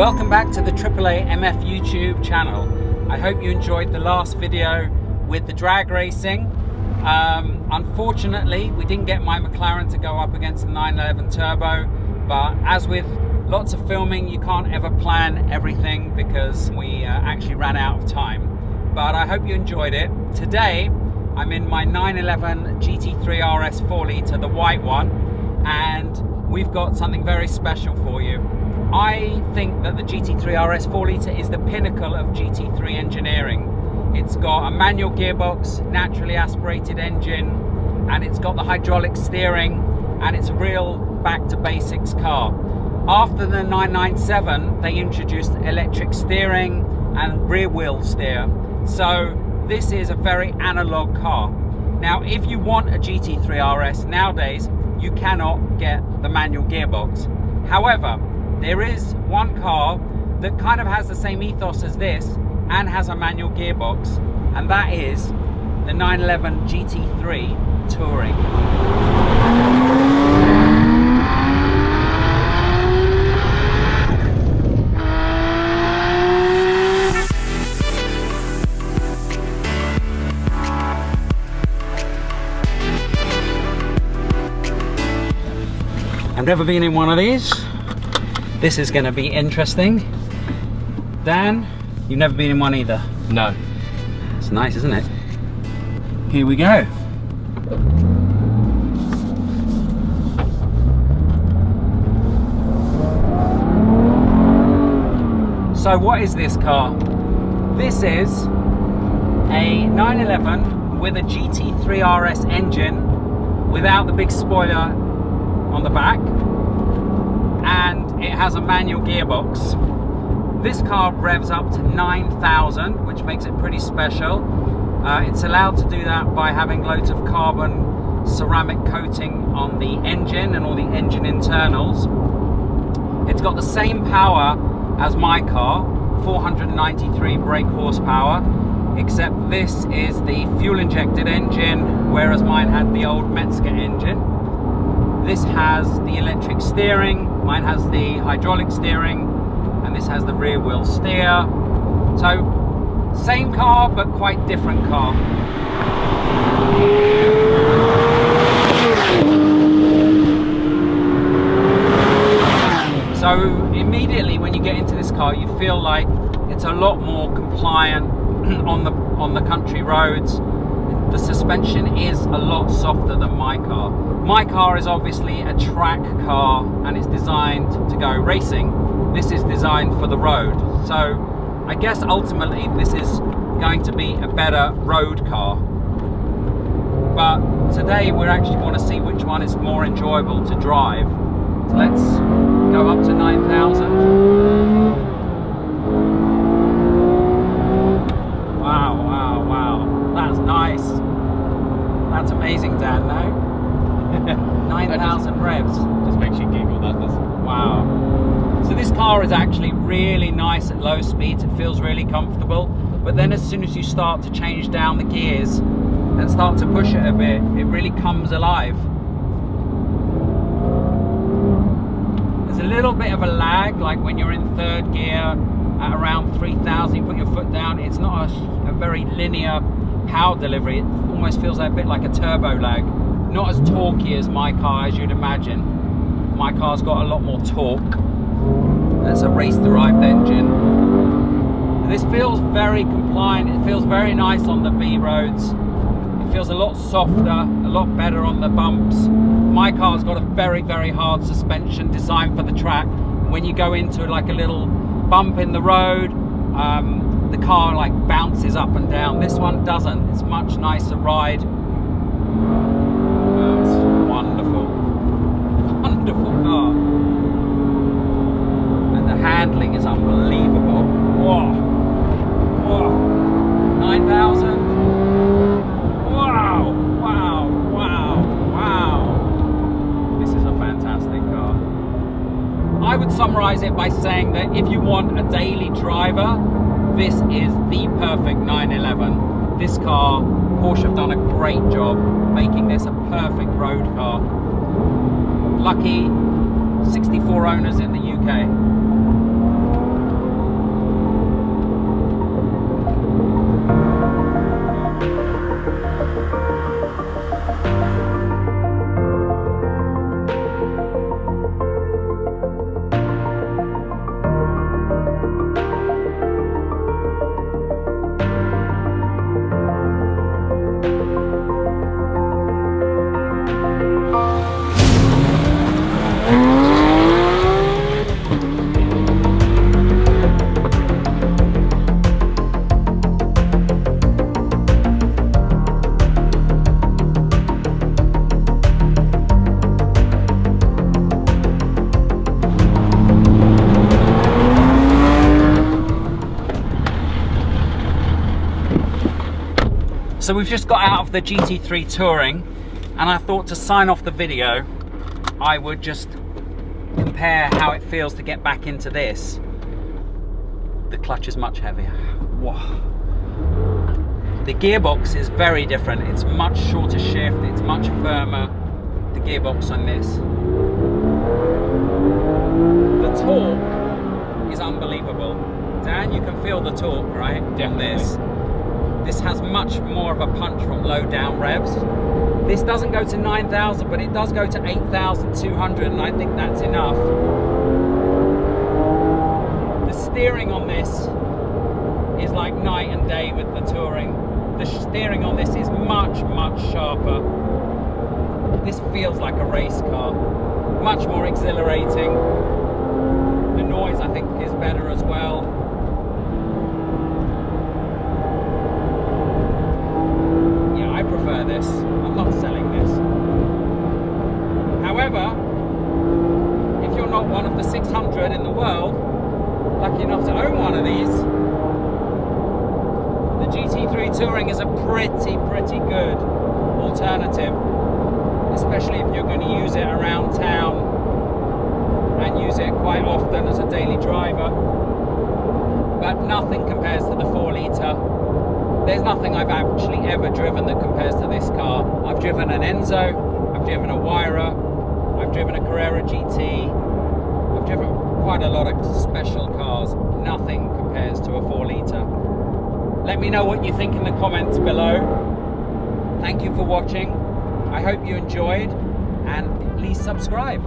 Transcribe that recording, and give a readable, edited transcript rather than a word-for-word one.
Welcome back to the AAA MF YouTube channel. I hope you enjoyed the last video with the drag racing. Unfortunately, we didn't get my McLaren to go up against the 911 Turbo, but as with lots of filming, you can't ever plan everything because we actually ran out of time. But I hope you enjoyed it. Today, I'm in my 911 GT3 RS 4 litre, the white one, and we've got something very special for you. I think that the GT3 RS 4 litre is the pinnacle of GT3 engineering. It's got a manual gearbox, naturally aspirated engine, and it's got the hydraulic steering, and it's a real back to basics car. After the 997, they introduced electric steering and rear wheel steer. So this is a very analog car. Now, if you want a GT3 RS nowadays, you cannot get the manual gearbox. However, there is one car that kind of has the same ethos as this and has a manual gearbox, and that is the 911 GT3 Touring. I've never been in one of these. This is going to be interesting. Dan, you've never been in one either? No. It's nice, isn't it? Here we go. So what is this car? This is a 911 with a GT3 RS engine without the big spoiler on the back, and it has a manual gearbox. This car revs up to 9,000, which makes it pretty special. It's allowed to do that by having loads of carbon ceramic coating on the engine and all the engine internals. It's got the same power as my car, 493 brake horsepower, except this is the fuel injected engine, whereas mine had the old Metzger engine. This has the electric steering, mine has the hydraulic steering, and this has the rear wheel steer. So, same car, but quite different car. So, immediately when you get into this car, you feel like it's a lot more compliant on the country roads. The suspension is a lot softer than my car. My car is obviously a track car and it's designed to go racing. This is designed for the road. So I guess ultimately this is going to be a better road car. But today we actually want to see which one is more enjoyable to drive. So let's go up to 9,000. That's nice. That's amazing, Dan, no? 9,000 revs. Just makes you giggle, that does. Wow. So this car is actually really nice at low speeds. It feels really comfortable. But then as soon as you start to change down the gears and start to push it a bit, it really comes alive. There's a little bit of a lag, like when you're in third gear at around 3,000, you put your foot down. It's not a very linear power delivery. It almost feels like a bit like a turbo lag. Not as torquey as my car, as you'd imagine. My car's got a lot more torque. That's a race-derived engine. This feels very compliant. It feels very nice on the B roads. It feels a lot softer, a lot better on the bumps. My car's got a very, very hard suspension designed for the track. When you go into like a little bump in the road, the car like bounces up and down. This one doesn't. It's much nicer ride. It's wonderful. Wonderful car. And the handling is unbelievable. Whoa. Whoa. 9,000. Wow. Wow. Wow. Wow. This is a fantastic car. I would summarize it by saying that if you want a daily driver, this is the perfect 911. This car, Porsche have done a great job making this a perfect road car. Lucky 64 owners in the UK. So we've just got out of the GT3 Touring, and I thought to sign off the video, I would just compare how it feels to get back into this. The clutch is much heavier. Whoa. The gearbox is very different. It's much shorter shift, it's much firmer, the gearbox on this. The torque is unbelievable. Dan, you can feel the torque, right? Definitely. This has much more of a punch from low down revs. This doesn't go to 9,000, but it does go to 8,200, and I think that's enough. The steering on this is like night and day with the Touring. The steering on this is much, much sharper. This feels like a race car. Much more exhilarating. The noise, I think, is better as well. Yeah, I prefer this. I'm not selling this. However, if you're not one of the 600 in the world lucky enough to own one of these, the GT3 Touring is a pretty good alternative, especially if you're going to use it around town and use it quite often as a daily driver. But nothing compares to the 4-litre. There's nothing I've actually ever driven that compares to this car. I've driven an Enzo, I've driven a Huayra, I've driven a Carrera GT, I've driven quite a lot of special cars. Nothing compares to a 4-litre. Let me know what you think in the comments below. Thank you for watching. I hope you enjoyed, and please subscribe.